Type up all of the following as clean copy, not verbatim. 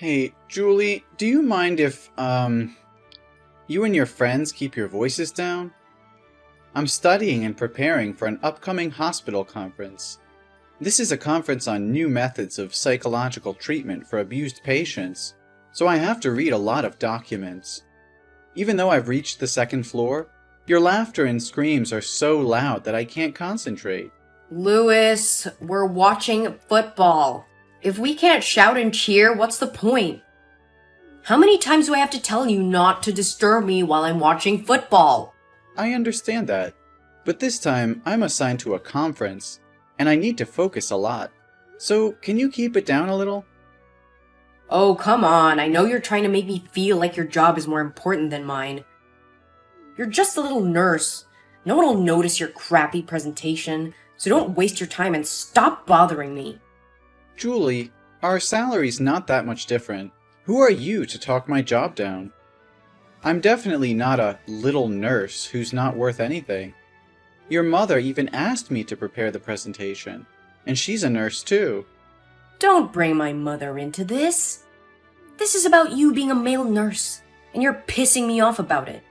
Hey, Julie, do you mind if, you and your friends keep your voices down? I'm studying and preparing for an upcoming hospital conference. This is a conference on new methods of psychological treatment for abused patients, so I have to read a lot of documents. Even though I've reached the second floor, your laughter and screams are so loud that I can't concentrate. Lewis, we're watching football. If we can't shout and cheer, what's the point? How many times do I have to tell you not to disturb me while I'm watching football? I understand that, but this time I'm assigned to a conference, and I need to focus a lot. So, can you keep it down a little? Oh, come on. I know you're trying to make me feel like your job is more important than mine. You're just a little nurse. No one will notice your crappy presentation, so don't waste your time and stop bothering me. Julie, our salary's not that much different. Who are you to talk my job down? I'm definitely not a little nurse who's not worth anything. Your mother even asked me to prepare the presentation, and she's a nurse too. Don't bring my mother into this. This is about you being a male nurse, and you're pissing me off about it.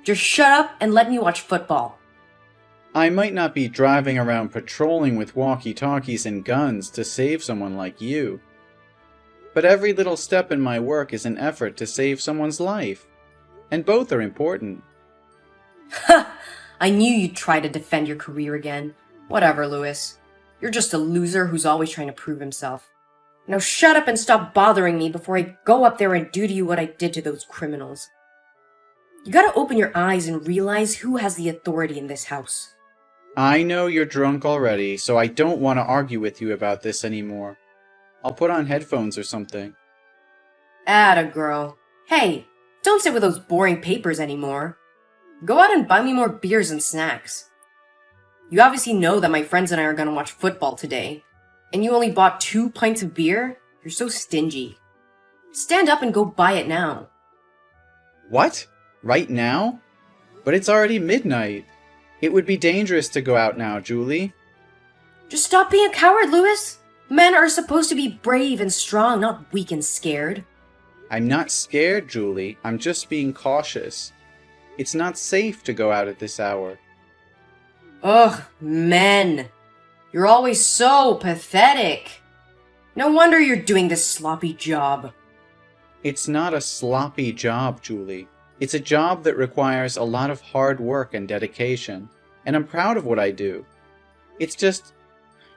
Just shut up and let me watch football. I might not be driving around patrolling with walkie-talkies and guns to save someone like you. But every little step in my work is an effort to save someone's life. And both are important. Ha! I knew you'd try to defend your career again. Whatever, Lewis. You're just a loser who's always trying to prove himself. Now shut up and stop bothering me before I go up there and do to you what I did to those criminals. You gotta open your eyes and realize who has the authority in this house. I know you're drunk already, so I don't want to argue with you about this anymore. I'll put on headphones or something. Atta girl. Hey, don't sit with those boring papers anymore. Go out and buy me more beers and snacks. You obviously know that my friends and I are gonna watch football today, and you only bought 2 pints of beer? You're so stingy. Stand up and go buy it now. What? Right now? But it's already midnight. It would be dangerous to go out now, Julie. Just stop being a coward, Lewis. Men are supposed to be brave and strong, not weak and scared. I'm not scared, Julie. I'm just being cautious. It's not safe to go out at this hour. Ugh, men. You're always so pathetic. No wonder you're doing this sloppy job. It's not a sloppy job, Julie. It's a job that requires a lot of hard work and dedication, and I'm proud of what I do. It's just...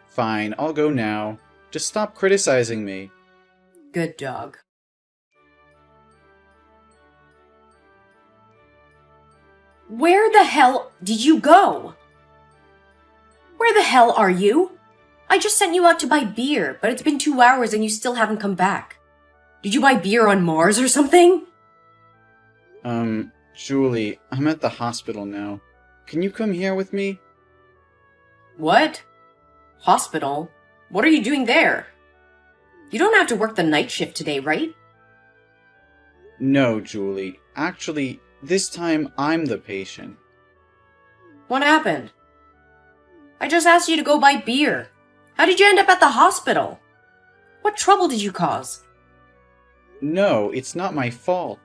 Fine, I'll go now. Just stop criticizing me. Good dog. Where the hell did you go? Where the hell are you? I just sent you out to buy beer, but it's been 2 hours and you still haven't come back. Did you buy beer on Mars or something? Julie, I'm at the hospital now. Can you come here with me? What? Hospital? What are you doing there? You don't have to work the night shift today, right? No, Julie. Actually, this time I'm the patient. What happened? I just asked you to go buy beer. How did you end up at the hospital? What trouble did you cause? No, it's not my fault.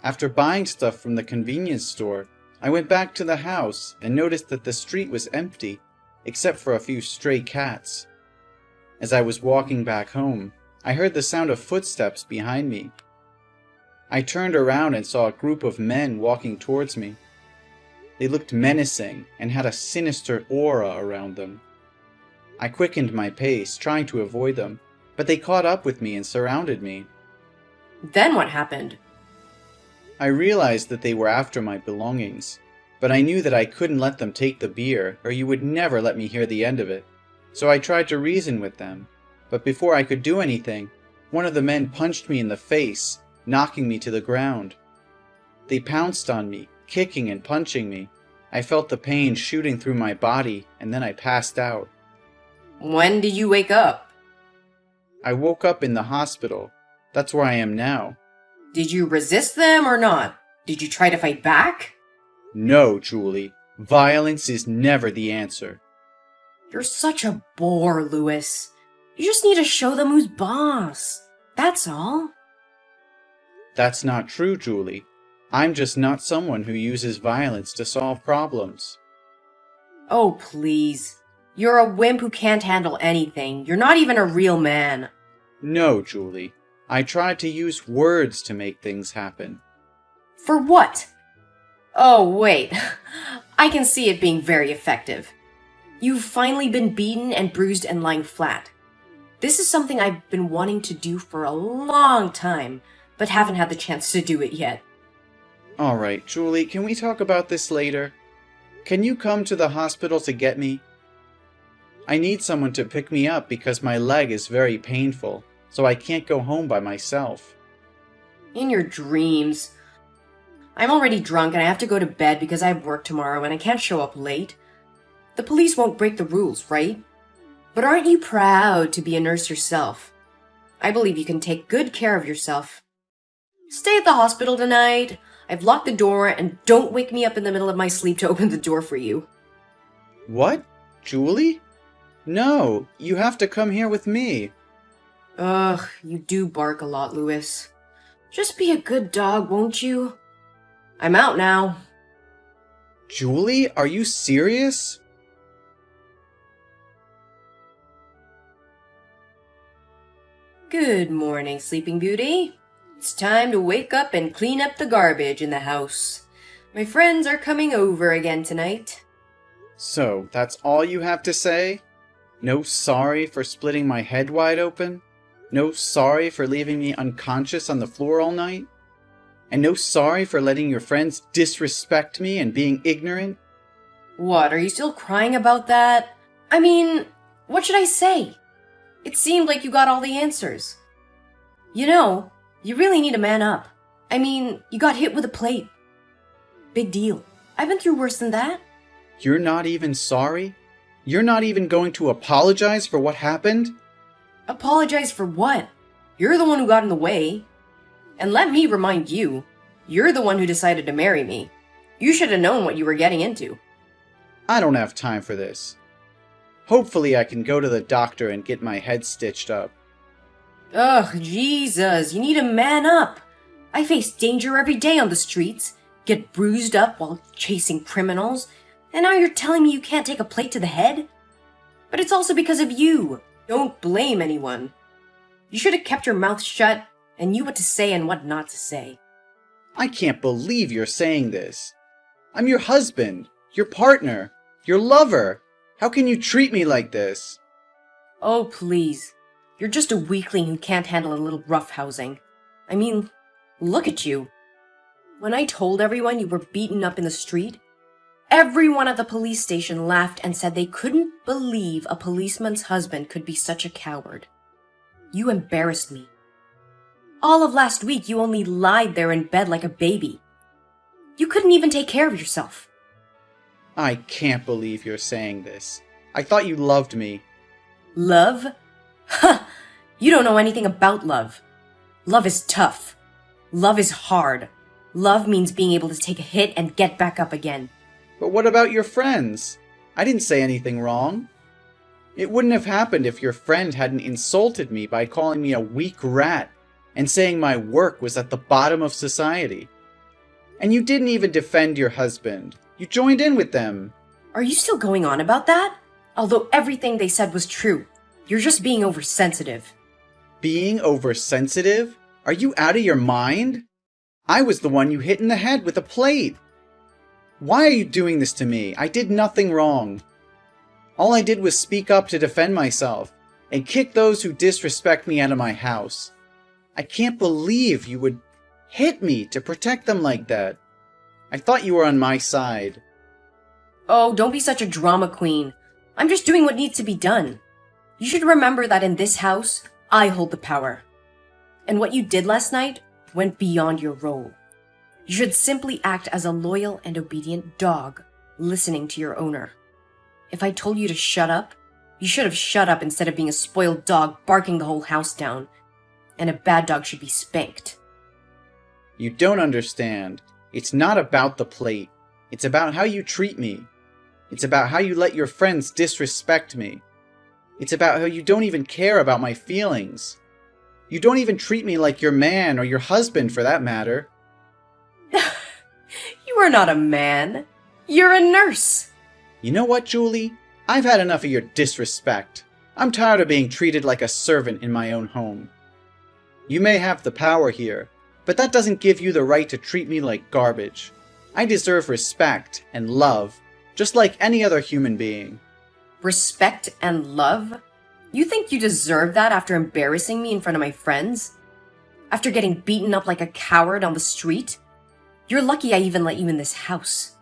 After buying stuff from the convenience store, I went back to the house and noticed that the street was empty, except for a few stray cats. As I was walking back home, I heard the sound of footsteps behind me. I turned around and saw a group of men walking towards me. They looked menacing and had a sinister aura around them. I quickened my pace, trying to avoid them, but they caught up with me and surrounded me. Then what happened? I realized that they were after my belongings, but I knew that I couldn't let them take the beer, or you would never let me hear the end of it. So I tried to reason with them, but before I could do anything, one of the men punched me in the face, knocking me to the ground. They pounced on me, kicking and punching me. I felt the pain shooting through my body, and then I passed out. When did you wake up? I woke up in the hospital. That's where I am now. Did you resist them or not? Did you try to fight back? No, Julie. Violence is never the answer. You're such a bore, Lewis. You just need to show them who's boss. That's all. That's not true, Julie. I'm just not someone who uses violence to solve problems. Oh, please. You're a wimp who can't handle anything. You're not even a real man. No, Julie. I tried to use words to make things happen. For what? Oh, wait. I can see it being very effective. You've finally been beaten and bruised and lying flat. This is something I've been wanting to do for a long time, but haven't had the chance to do it yet. Alright, Julie, can we talk about this later? Can you come to the hospital to get me? I need someone to pick me up because my leg is very painful, so I can't go home by myself. In your dreams. I'm already drunk and I have to go to bed because I have work tomorrow and I can't show up late. The police won't break the rules, right? But aren't you proud to be a nurse yourself? I believe you can take good care of yourself. Stay at the hospital tonight. I've locked the door and don't wake me up in the middle of my sleep to open the door for you. What? Julie? No, you have to come here with me. Ugh, you do bark a lot, Louis. Just be a good dog, won't you? I'm out now. Julie, are you serious? Good morning, Sleeping Beauty. It's time to wake up and clean up the garbage in the house. My friends are coming over again tonight. So, that's all you have to say? No sorry for splitting my head wide open? No sorry for leaving me unconscious on the floor all night? And no sorry for letting your friends disrespect me and being ignorant? What, are you still crying about that? I mean, what should I say? It seemed like you got all the answers. You know, you really need to man up. I mean, you got hit with a plate. Big deal. I've been through worse than that. You're not even sorry? You're not even going to apologize for what happened? Apologize for what? You're the one who got in the way. And let me remind you, you're the one who decided to marry me. You should have known what you were getting into. I don't have time for this. Hopefully I can go to the doctor and get my head stitched up. Ugh, Jesus, you need to man up. I face danger every day on the streets, get bruised up while chasing criminals, and now you're telling me you can't take a plate to the head? But it's also because of you. Don't blame anyone. You should have kept your mouth shut and knew what to say and what not to say. I can't believe you're saying this. I'm your husband, your partner, your lover. How can you treat me like this? Oh, please. You're just a weakling who can't handle a little roughhousing. I mean, look at you. When I told everyone you were beaten up in the street, everyone at the police station laughed and said they couldn't believe a policeman's husband could be such a coward. You embarrassed me. All of last week, you only lied there in bed like a baby. You couldn't even take care of yourself. I can't believe you're saying this. I thought you loved me. Love? Ha! You don't know anything about love. Love is tough. Love is hard. Love means being able to take a hit and get back up again. But what about your friends? I didn't say anything wrong. It wouldn't have happened if your friend hadn't insulted me by calling me a weak rat and saying my work was at the bottom of society. And you didn't even defend your husband. You joined in with them. Are you still going on about that? Although everything they said was true, you're just being oversensitive. Being oversensitive? Are you out of your mind? I was the one you hit in the head with a plate. Why are you doing this to me? I did nothing wrong. All I did was speak up to defend myself and kick those who disrespect me out of my house. I can't believe you would hit me to protect them like that. I thought you were on my side. Oh, don't be such a drama queen. I'm just doing what needs to be done. You should remember that in this house, I hold the power. And what you did last night went beyond your role. You should simply act as a loyal and obedient dog, listening to your owner. If I told you to shut up, you should have shut up instead of being a spoiled dog barking the whole house down. And a bad dog should be spanked. You don't understand. It's not about the plate. It's about how you treat me. It's about how you let your friends disrespect me. It's about how you don't even care about my feelings. You don't even treat me like your man or your husband, for that matter. You are not a man. You're a nurse. You know what, Julie? I've had enough of your disrespect. I'm tired of being treated like a servant in my own home. You may have the power here, but that doesn't give you the right to treat me like garbage. I deserve respect and love, just like any other human being. Respect and love? You think you deserve that after embarrassing me in front of my friends? After getting beaten up like a coward on the street? You're lucky I even let you in this house.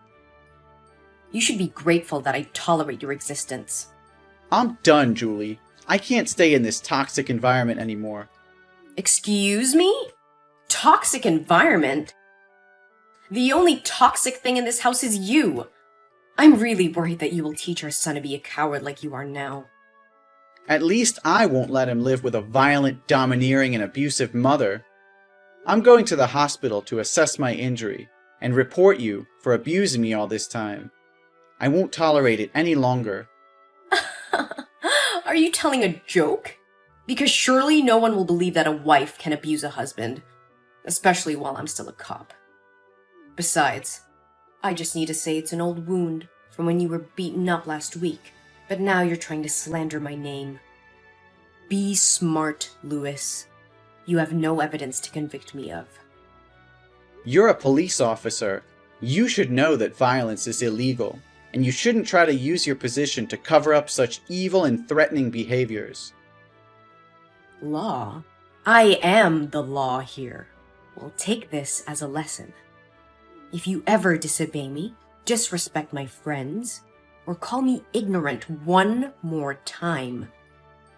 You should be grateful that I tolerate your existence. I'm done, Julie. I can't stay in this toxic environment anymore. Excuse me? Toxic environment? The only toxic thing in this house is you. I'm really worried that you will teach our son to be a coward like you are now. At least I won't let him live with a violent, domineering, and abusive mother. I'm going to the hospital to assess my injury and report you for abusing me all this time. I won't tolerate it any longer. Are you telling a joke? Because surely no one will believe that a wife can abuse a husband, especially while I'm still a cop. Besides, I just need to say it's an old wound from when you were beaten up last week, but now you're trying to slander my name. Be smart, Lewis. You have no evidence to convict me of. You're a police officer. You should know that violence is illegal, and you shouldn't try to use your position to cover up such evil and threatening behaviors. Law? I am the law here. Well, take this as a lesson. If you ever disobey me, disrespect my friends, or call me ignorant one more time,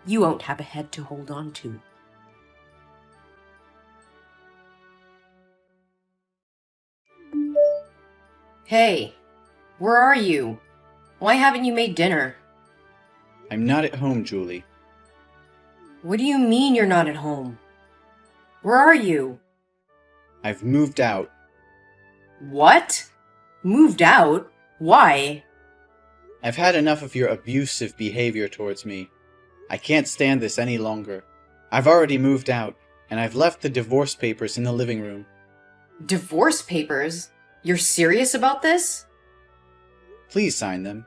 you won't have a head to hold on to. Hey, where are you? Why haven't you made dinner? I'm not at home, Julie. What do you mean you're not at home? Where are you? I've moved out. What? Moved out? Why? I've had enough of your abusive behavior towards me. I can't stand this any longer. I've already moved out, and I've left the divorce papers in the living room. Divorce papers? You're serious about this? Please sign them.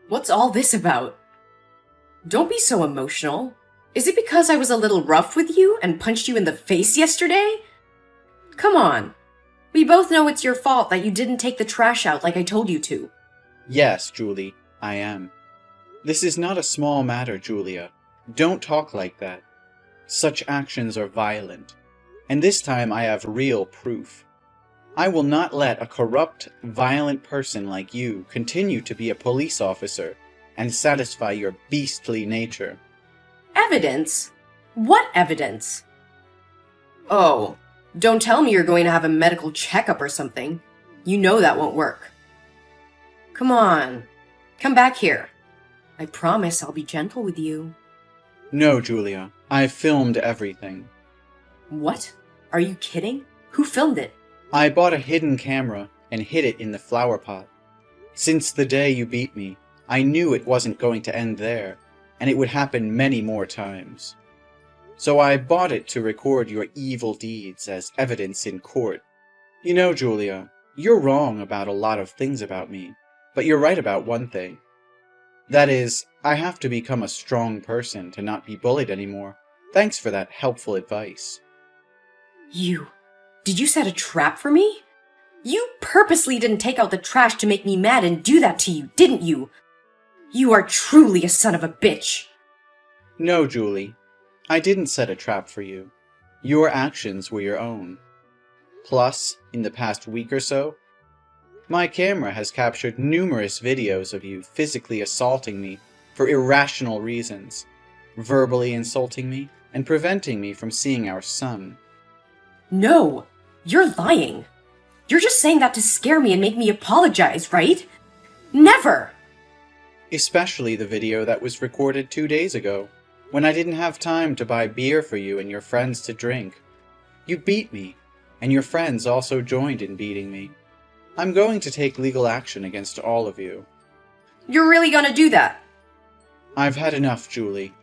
What's all this about? Don't be so emotional. Is it because I was a little rough with you and punched you in the face yesterday? Come on. We both know it's your fault that you didn't take the trash out like I told you to. Yes, Julie, I am. This is not a small matter, Julia. Don't talk like that. Such actions are violent. And this time I have real proof. I will not let a corrupt, violent person like you continue to be a police officer and satisfy your beastly nature. Evidence? What evidence? Oh, don't tell me you're going to have a medical checkup or something. You know that won't work. Come on, come back here. I promise I'll be gentle with you. No, Julia, I've filmed everything. What? Are you kidding? Who filmed it? I bought a hidden camera and hid it in the flower pot. Since the day you beat me, I knew it wasn't going to end there, and it would happen many more times. So I bought it to record your evil deeds as evidence in court. You know, Julia, you're wrong about a lot of things about me, but you're right about one thing. That is, I have to become a strong person to not be bullied anymore. Thanks for that helpful advice. Did you set a trap for me? You purposely didn't take out the trash to make me mad and do that to you, didn't you? You are truly a son of a bitch. No, Julie. I didn't set a trap for you. Your actions were your own. Plus, in the past week or so, my camera has captured numerous videos of you physically assaulting me for irrational reasons, verbally insulting me, and preventing me from seeing our son. No, you're lying. You're just saying that to scare me and make me apologize, right? Never! Especially the video that was recorded 2 days ago, when I didn't have time to buy beer for you and your friends to drink. You beat me, and your friends also joined in beating me. I'm going to take legal action against all of you. You're really gonna do that? I've had enough, Julie.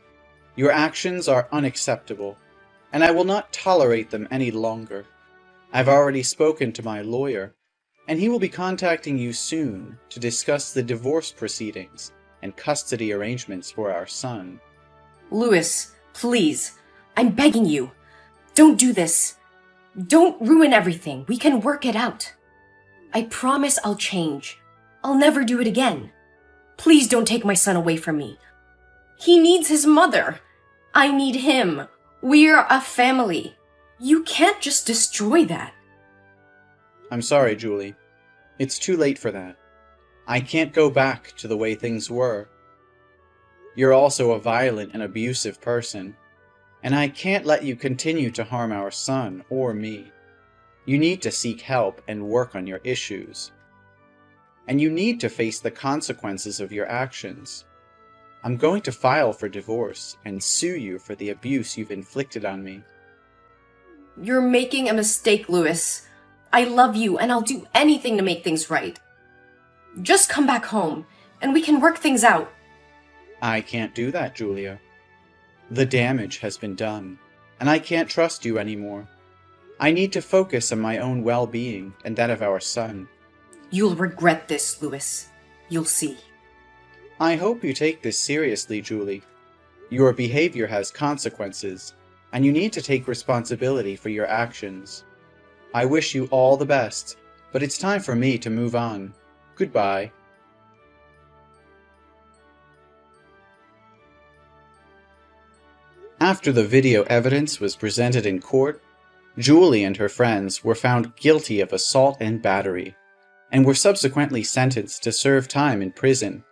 Your actions are unacceptable. and I will not tolerate them any longer. I've already spoken to my lawyer, and he will be contacting you soon to discuss the divorce proceedings and custody arrangements for our son. Louis, please. I'm begging you. Don't do this. Don't ruin everything. We can work it out. I promise I'll change. I'll never do it again. Please don't take my son away from me. He needs his mother. I need him. We're a family. You can't just destroy that. I'm sorry, Julie. It's too late for that. I can't go back to the way things were. You're also a violent and abusive person, and I can't let you continue to harm our son or me. You need to seek help and work on your issues. And you need to face the consequences of your actions. I'm going to file for divorce and sue you for the abuse you've inflicted on me. You're making a mistake, Louis. I love you, and I'll do anything to make things right. Just come back home, and we can work things out. I can't do that, Julia. The damage has been done, and I can't trust you anymore. I need to focus on my own well-being and that of our son. You'll regret this, Louis. You'll see. I hope you take this seriously, Julie. Your behavior has consequences, and you need to take responsibility for your actions. I wish you all the best, but it's time for me to move on. Goodbye. After the video evidence was presented in court, Julie and her friends were found guilty of assault and battery, and were subsequently sentenced to serve time in prison.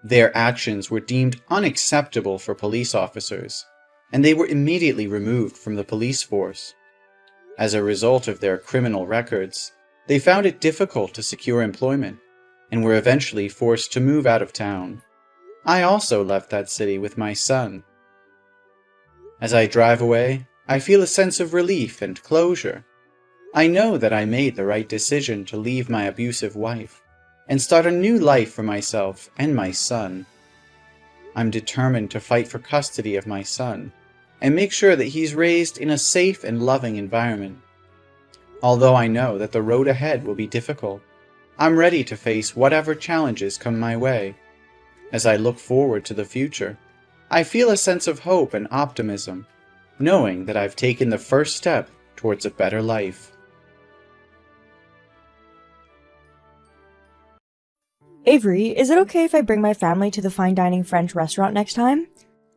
Their actions were deemed unacceptable for police officers, and they were immediately removed from the police force. As a result of their criminal records, they found it difficult to secure employment, and were eventually forced to move out of town. I also left that city with my son. As I drive away, I feel a sense of relief and closure. I know that I made the right decision to leave my abusive wife and start a new life for myself and my son. I'm determined to fight for custody of my son and make sure that he's raised in a safe and loving environment. Although I know that the road ahead will be difficult, I'm ready to face whatever challenges come my way. As I look forward to the future, I feel a sense of hope and optimism, knowing that I've taken the first step towards a better life. Avery, is it okay if I bring my family to the fine dining French restaurant next time?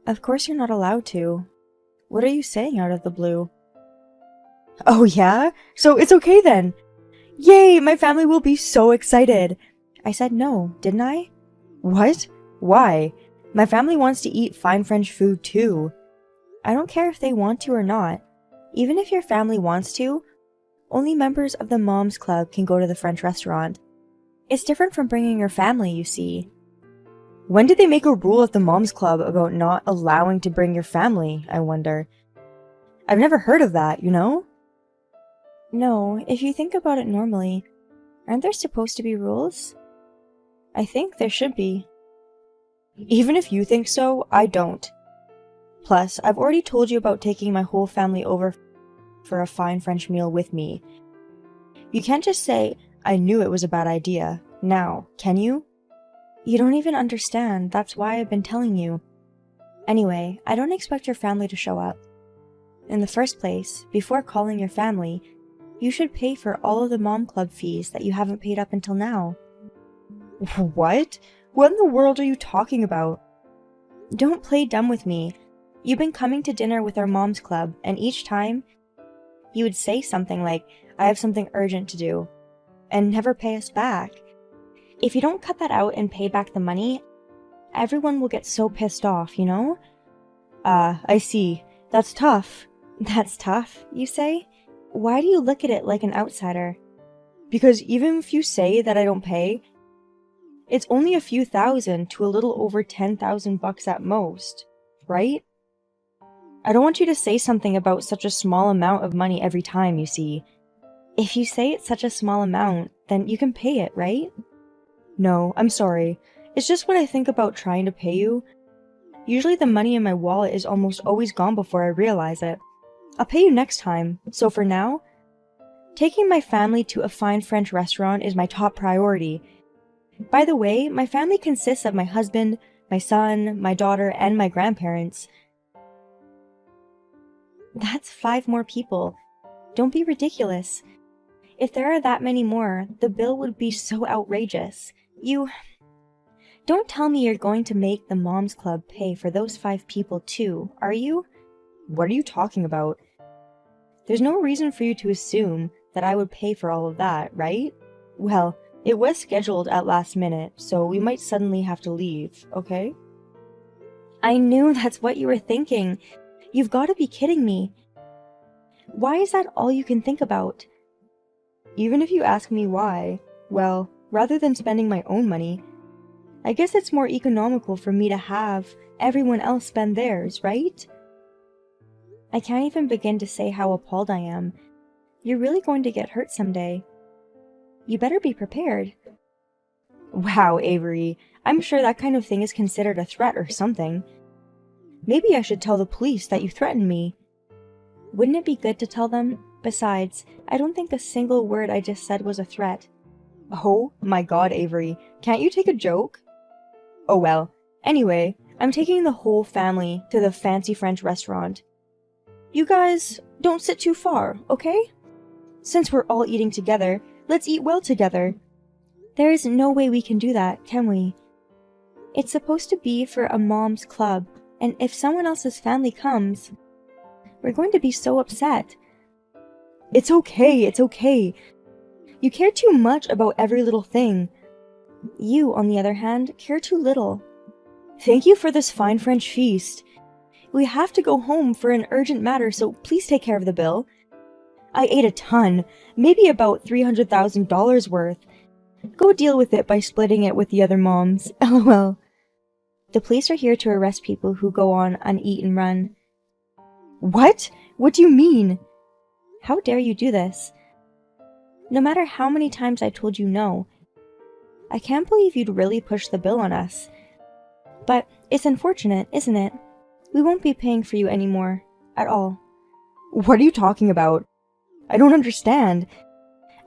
Of course you're not allowed to. What are you saying out of the blue? Oh yeah? So it's okay then! Yay! My family will be so excited! I said no, didn't I? What? Why? My family wants to eat fine French food too. I don't care if they want to or not. Even if your family wants to, only members of the Moms Club can go to the French restaurant. It's different from bringing your family, you see. When did they make a rule at the Moms Club about not allowing to bring your family, I wonder? I've never heard of that, you know? No, if you think about it normally, aren't there supposed to be rules? I think there should be. Even if you think so, I don't. Plus, I've already told you about taking my whole family over for a fine French meal with me. You can't just say, I knew it was a bad idea, now, can you? You don't even understand, that's why I've been telling you. Anyway, I don't expect your family to show up. In the first place, before calling your family, you should pay for all of the Mom Club fees that you haven't paid up until now. What? What in the world are you talking about? Don't play dumb with me. You've been coming to dinner with our Moms Club, and each time, you would say something like, I have something urgent to do, and never pay us back. If you don't cut that out and pay back the money, everyone will get so pissed off, you know? I see. That's tough. That's tough, you say? Why do you look at it like an outsider? Because even if you say that I don't pay, it's only a few thousand to a little over 10,000 bucks at most, right? I don't want you to say something about such a small amount of money every time, you see. If you say it's such a small amount, then you can pay it, right? No, I'm sorry. It's just when I think about trying to pay you, Usually the money in my wallet is almost always gone before I realize it. I'll pay you next time, so for now, taking my family to a fine French restaurant is my top priority. By the way, my family consists of my husband, my son, my daughter, and my grandparents. That's 5 more people. Don't be ridiculous. If there are that many more, the bill would be so outrageous. Don't tell me you're going to make the Moms Club pay for those 5 people too, are you? What are you talking about? There's no reason for you to assume that I would pay for all of that, right? Well, it was scheduled at last minute, so we might suddenly have to leave, okay? I knew that's what you were thinking. You've got to be kidding me. Why is that all you can think about? Even if you ask me why, well, rather than spending my own money, I guess it's more economical for me to have everyone else spend theirs, right? I can't even begin to say how appalled I am. You're really going to get hurt someday. You better be prepared. Wow, Avery, I'm sure that kind of thing is considered a threat or something. Maybe I should tell the police that you threatened me. Wouldn't it be good to tell them? Besides, I don't think a single word I just said was a threat. Oh my god, Avery, can't you take a joke? Oh well. Anyway, I'm taking the whole family to the fancy French restaurant. You guys don't sit too far, okay? Since we're all eating together, let's eat well together. There is no way we can do that, can we? It's supposed to be for a mom's club, and if someone else's family comes, we're going to be so upset. It's okay. You care too much about every little thing. You, on the other hand, care too little. Thank you for this fine French feast. We have to go home for an urgent matter, so please take care of the bill. I ate a ton, maybe about $300,000 worth. Go deal with it by splitting it with the other moms, lol. The police are here to arrest people who go on an eat and run. What? What do you mean? How dare you do this? No matter how many times I told you no, I can't believe you'd really push the bill on us. But it's unfortunate, isn't it? We won't be paying for you anymore, at all. What are you talking about? I don't understand.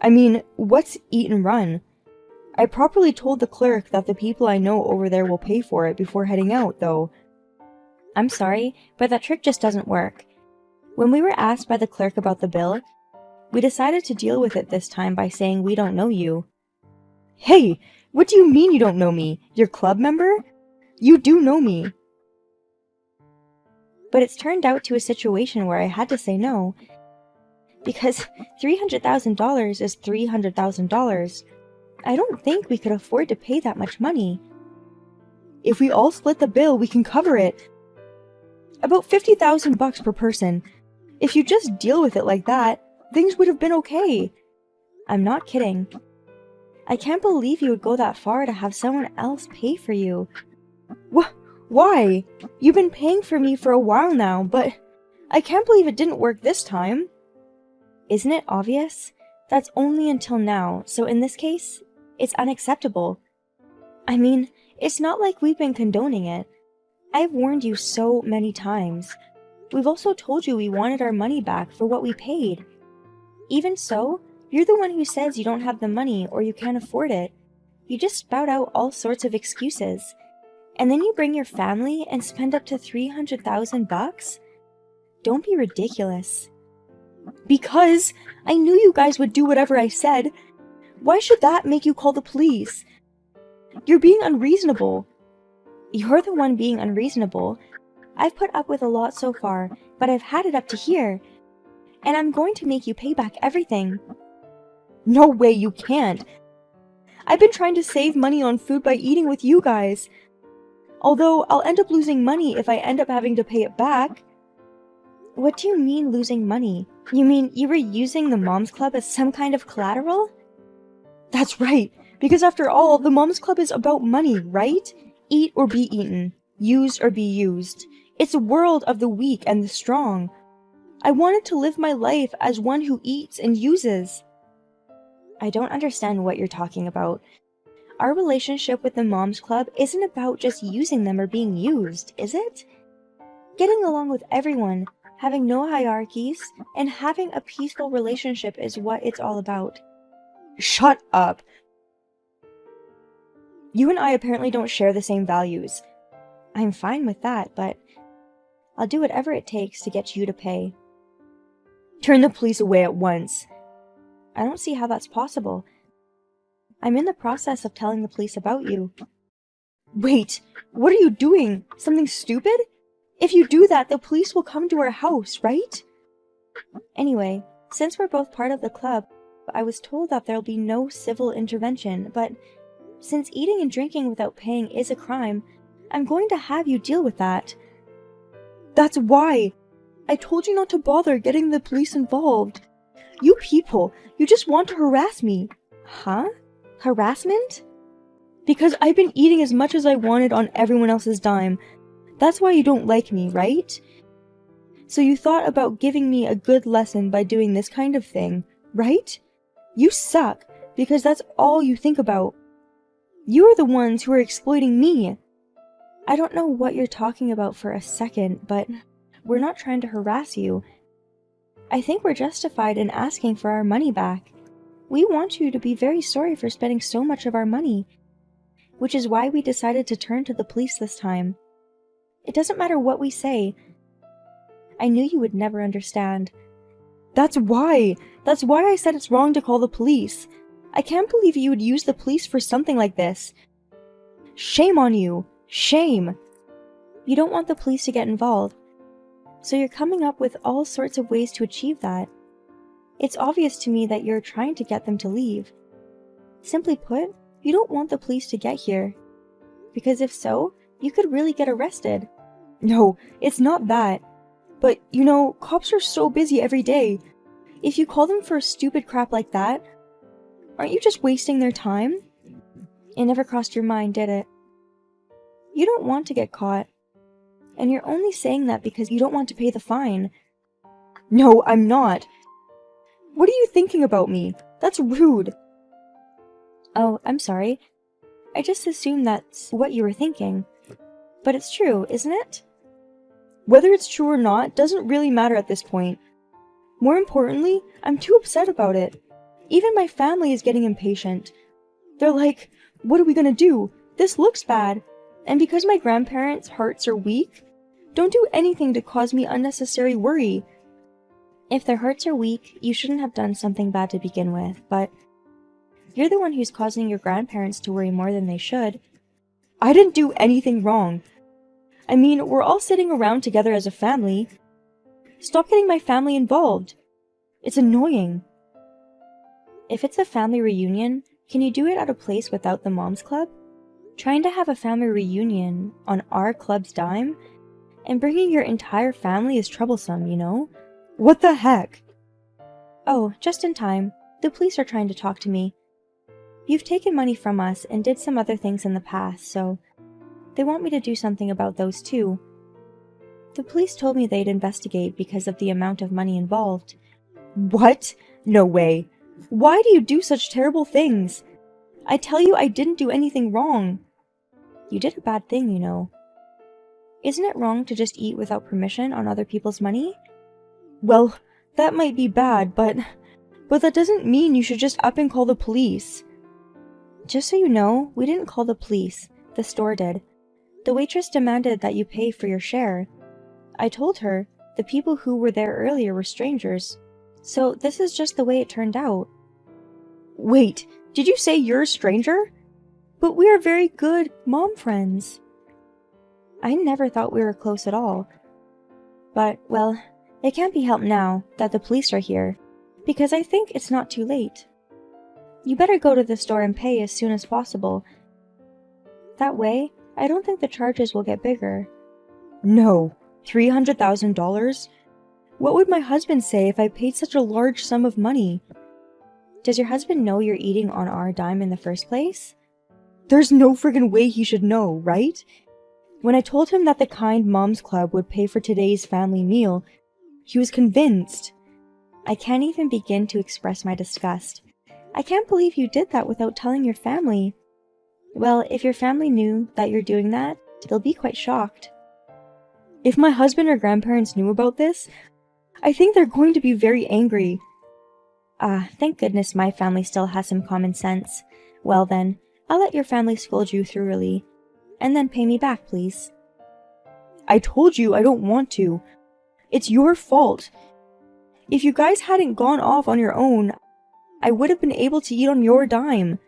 I mean, what's eat and run? I properly told the clerk that the people I know over there will pay for it before heading out, though. I'm sorry, but that trick just doesn't work. When we were asked by the clerk about the bill, we decided to deal with it this time by saying we don't know you. Hey, what do you mean you don't know me? Your club member? You do know me. But it's turned out to a situation where I had to say no. Because $300,000 is $300,000. I don't think we could afford to pay that much money. If we all split the bill, we can cover it. About $50,000 per person. If you just deal with it like that, things would have been okay. I'm not kidding. I can't believe you would go that far to have someone else pay for you. Why? You've been paying for me for a while now, but I can't believe it didn't work this time. Isn't it obvious? That's only until now, so in this case, it's unacceptable. I mean, it's not like we've been condoning it. I've warned you so many times. We've also told you we wanted our money back for what we paid. Even so, you're the one who says you don't have the money or you can't afford it. You just spout out all sorts of excuses. And then you bring your family and spend up to $300,000? Don't be ridiculous. Because I knew you guys would do whatever I said. Why should that make you call the police? You're being unreasonable. You're the one being unreasonable. I've put up with a lot so far, but I've had it up to here. And I'm going to make you pay back everything. No way, you can't. I've been trying to save money on food by eating with you guys. Although I'll end up losing money if I end up having to pay it back. What do you mean losing money? You mean you were using the Moms Club as some kind of collateral? That's right, because after all, the Moms Club is about money, right? Eat or be eaten. Use or be used. It's a world of the weak and the strong. I wanted to live my life as one who eats and uses. I don't understand what you're talking about. Our relationship with the Moms Club isn't about just using them or being used, is it? Getting along with everyone, having no hierarchies, and having a peaceful relationship is what it's all about. Shut up! You and I apparently don't share the same values. I'm fine with that, but I'll do whatever it takes to get you to pay. Turn the police away at once. I don't see how that's possible. I'm in the process of telling the police about you. Wait, what are you doing? Something stupid? If you do that, the police will come to our house, right? Anyway, since we're both part of the club, I was told that there'll be no civil intervention, but since eating and drinking without paying is a crime, I'm going to have you deal with that. That's why! I told you not to bother getting the police involved. You people, you just want to harass me. Huh? Harassment? Because I've been eating as much as I wanted on everyone else's dime. That's why you don't like me, right? So you thought about giving me a good lesson by doing this kind of thing, right? You suck, because that's all you think about. You are the ones who are exploiting me. I don't know what you're talking about for a second, but we're not trying to harass you. I think we're justified in asking for our money back. We want you to be very sorry for spending so much of our money, which is why we decided to turn to the police this time. It doesn't matter what we say. I knew you would never understand. That's why I said it's wrong to call the police. I can't believe you would use the police for something like this. Shame on you. Shame. You don't want the police to get involved, so you're coming up with all sorts of ways to achieve that. It's obvious to me that you're trying to get them to leave. Simply put, you don't want the police to get here, because if so, you could really get arrested. No, it's not that. But, you know, cops are so busy every day. If you call them for stupid crap like that, aren't you just wasting their time? It never crossed your mind, did it? You don't want to get caught. And you're only saying that because you don't want to pay the fine. No, I'm not. What are you thinking about me? That's rude. Oh, I'm sorry. I just assumed that's what you were thinking. But it's true, isn't it? Whether it's true or not doesn't really matter at this point. More importantly, I'm too upset about it. Even my family is getting impatient. They're like, what are we gonna do? This looks bad. And because my grandparents' hearts are weak, don't do anything to cause me unnecessary worry. If their hearts are weak, you shouldn't have done something bad to begin with, but you're the one who's causing your grandparents to worry more than they should. I didn't do anything wrong. I mean, we're all sitting around together as a family. Stop getting my family involved. It's annoying. If it's a family reunion, can you do it at a place without the Moms Club? Trying to have a family reunion on our club's dime and bringing your entire family is troublesome, you know? What the heck? Oh, just in time. The police are trying to talk to me. You've taken money from us and did some other things in the past, so they want me to do something about those too. The police told me they'd investigate because of the amount of money involved. What? No way. Why do you do such terrible things? I tell you I didn't do anything wrong. You did a bad thing, you know. Isn't it wrong to just eat without permission on other people's money? Well, that might be bad, but that doesn't mean you should just up and call the police. Just so you know, we didn't call the police. The store did. The waitress demanded that you pay for your share. I told her the people who were there earlier were strangers. So this is just the way it turned out. Wait, did you say you're a stranger? But we are very good mom friends. I never thought we were close at all. But, well, it can't be helped now that the police are here, because I think it's not too late. You better go to the store and pay as soon as possible. That way, I don't think the charges will get bigger. No, $300,000? What would my husband say if I paid such a large sum of money? Does your husband know you're eating on our dime in the first place? There's no friggin' way he should know, right? When I told him that the Kind Moms Club would pay for today's family meal, he was convinced. I can't even begin to express my disgust. I can't believe you did that without telling your family. Well, if your family knew that you're doing that, they'll be quite shocked. If my husband or grandparents knew about this, I think they're going to be very angry. Ah, thank goodness my family still has some common sense. Well then, I'll let your family scold you thoroughly. And then pay me back, please. I told you I don't want to. It's your fault. If you guys hadn't gone off on your own, I would have been able to eat on your dime.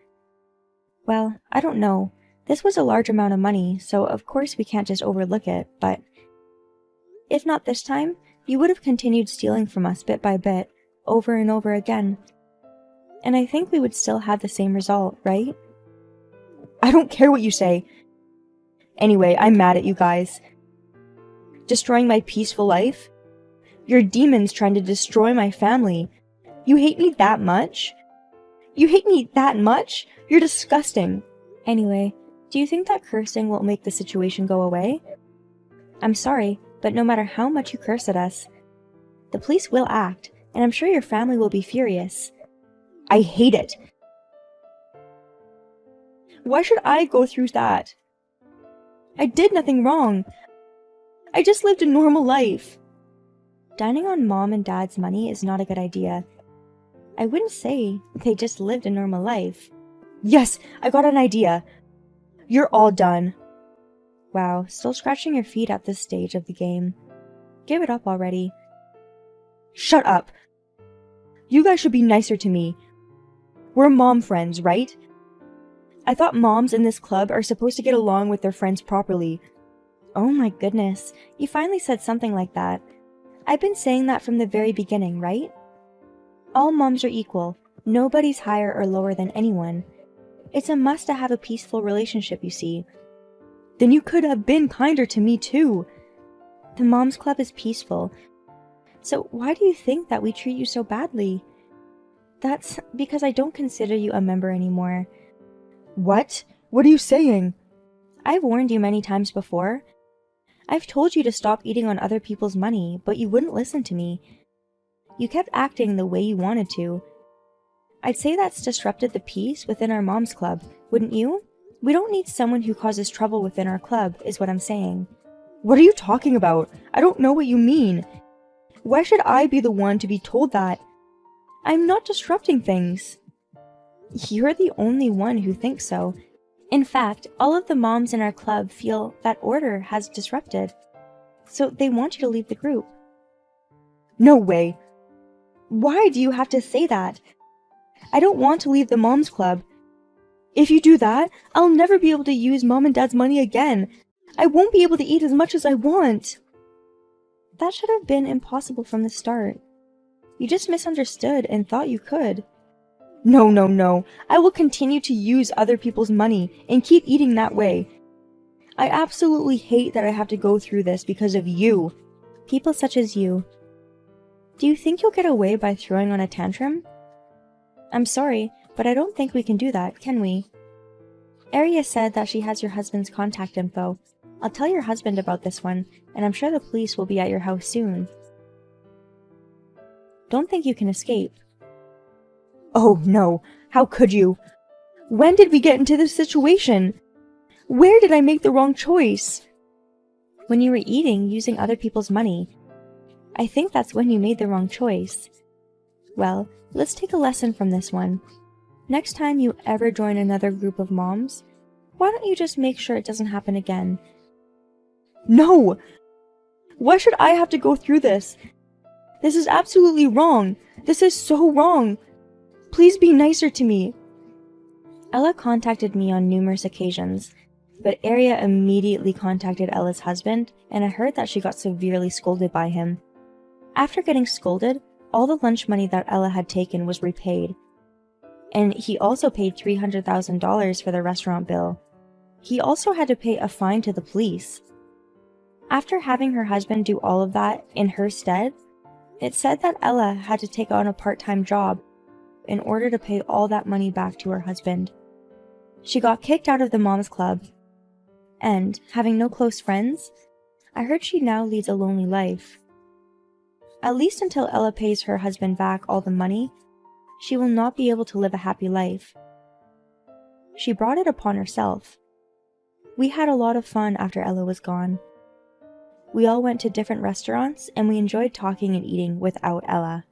Well, I don't know. This was a large amount of money, so of course we can't just overlook it, but if not this time, you would have continued stealing from us bit by bit, over and over again. And I think we would still have the same result, right? I don't care what you say. Anyway, I'm mad at you guys. Destroying my peaceful life? You're demons trying to destroy my family. You hate me that much? You hate me that much? You're disgusting. Anyway, do you think that cursing will make the situation go away? I'm sorry, but no matter how much you curse at us, the police will act, and I'm sure your family will be furious. I hate it. Why should I go through that? I did nothing wrong. I just lived a normal life. Dining on mom and dad's money is not a good idea. I wouldn't say they just lived a normal life. Yes, I got an idea. You're all done. Wow, still scratching your feet at this stage of the game. Give it up already. Shut up. You guys should be nicer to me. We're mom friends, right? I thought moms in this club are supposed to get along with their friends properly. Oh my goodness, you finally said something like that. I've been saying that from the very beginning, right? All moms are equal. Nobody's higher or lower than anyone. It's a must to have a peaceful relationship, you see. Then you could have been kinder to me too. The Moms Club is peaceful. So why do you think that we treat you so badly? That's because I don't consider you a member anymore. What? What are you saying? I've warned you many times before. I've told you to stop eating on other people's money, but you wouldn't listen to me. You kept acting the way you wanted to. I'd say that's disrupted the peace within our Moms Club, wouldn't you? We don't need someone who causes trouble within our club, is what I'm saying. What are you talking about? I don't know what you mean. Why should I be the one to be told that? I'm not disrupting things. You're the only one who thinks so. In fact, all of the moms in our club feel that order has disrupted. So they want you to leave the group. No way. Why do you have to say that? I don't want to leave the Moms Club. If you do that, I'll never be able to use mom and dad's money again. I won't be able to eat as much as I want. That should have been impossible from the start. You just misunderstood and thought you could. No. I will continue to use other people's money and keep eating that way. I absolutely hate that I have to go through this because of you. People such as you. Do you think you'll get away by throwing on a tantrum? I'm sorry, but I don't think we can do that, can we? Aria said that she has your husband's contact info. I'll tell your husband about this one, and I'm sure the police will be at your house soon. Don't think you can escape. Oh no, how could you? When did we get into this situation? Where did I make the wrong choice? When you were eating using other people's money. I think that's when you made the wrong choice. Well, let's take a lesson from this one. Next time you ever join another group of moms, why don't you just make sure it doesn't happen again? No! Why should I have to go through this? This is absolutely wrong. This is so wrong. Please be nicer to me. Ella contacted me on numerous occasions, but Aria immediately contacted Ella's husband, and I heard that she got severely scolded by him. After getting scolded, all the lunch money that Ella had taken was repaid. And he also paid $300,000 for the restaurant bill. He also had to pay a fine to the police. After having her husband do all of that in her stead, it said that Ella had to take on a part-time job in order to pay all that money back to her husband. She got kicked out of the Moms Club, and, having no close friends, I heard she now leads a lonely life. At least until Ella pays her husband back all the money, she will not be able to live a happy life. She brought it upon herself. We had a lot of fun after Ella was gone. We all went to different restaurants, and we enjoyed talking and eating without Ella.